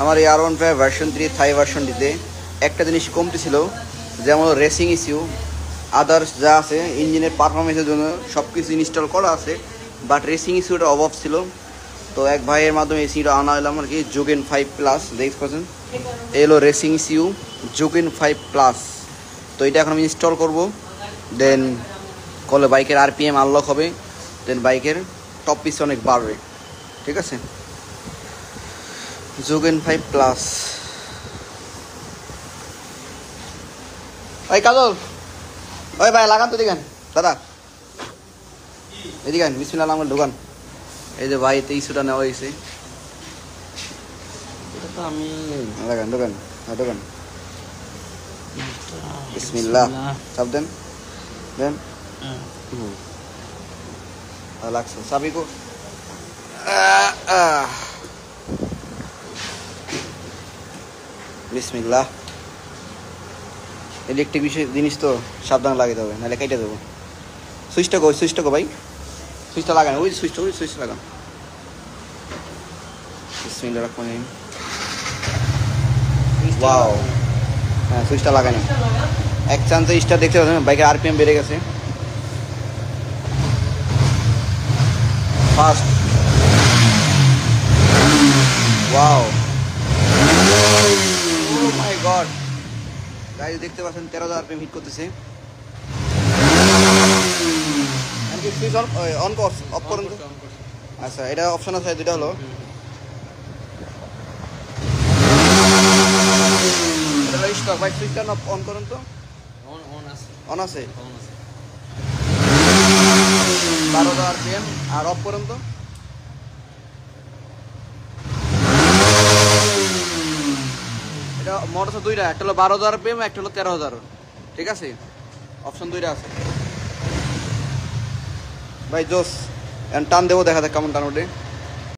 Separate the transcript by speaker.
Speaker 1: আমার এই R15 version 3 থাই ভার্সনটিতে একটা জিনিস কমতি ছিল, যেমন রেসিং ইস্যু। আদার্স যা আছে ইঞ্জিনের পারফরমেন্সের জন্য সব কিছু ইনস্টল করা আছে, বাট রেসিং ইস্যুটা অভাব ছিল। তো এক ভাইয়ের মাধ্যমে এসিটা আনা হলাম আর কি, জোগেন 5+। দেখতে পাচ্ছেন এলো রেসিং ইস্যু জোগেন 5+। তো এটা এখন আমি ইনস্টল করবো, দেন করলে বাইকের RPM আনলক হবে, দেন বাইকের টপ পিস অনেক বাড়বে। ঠিক আছে, জোগেন 5+। ওই কাজল, ওই ভাই লাগান তো দিকেন দাদা, এদিকে বিসমিল্লাহ আমার দোকান। এই যে ভাই 2300টা নেওয়া হয়েছে। এটা তো আমি লাগান দোকান, হ্যাঁ দোকান। বিসমিল্লাহ চাপ দেন দেন। লাগছে চাবি কো। বিসমিল্লাহ। ইলেকট্রিক বিষয় জিনিস তো সাবধান লাগাতে হবে, নাহলে কেটে দেবো। সুইচটা গো ভাই, সুইচটা লাগান, ওই সুইচ লাগান। বিসমিল্লাহ রাখবেন। ওয়াও, হ্যাঁ সুইচটা লাগান। এক চান্সে স্টার দেখতে পাচ্ছেন, বাইকের RPM বেড়ে গেছে ফাস্ট। ওয়াও, ও মাই গড গাইস, দেখতে পাচ্ছেন 13,000 RPM হিট করতেছে। সুইচ অন অফ করুন তো। আচ্ছা, এটা অপশন আছে দুটা, হলো স্টক। ভাই সুইচটা অন করুন তো। অন আছে 12,000 RPM। আর অফ করুন তো। এটা মোট আছে দুইটা, একটা হলো 12,000 RPM, একটা হলো 13,000। ঠিক আছে, অপশন দুইটা আছে ভাই। জোস, টান দেবো, দেখা যাক কেমন টান ওঠে।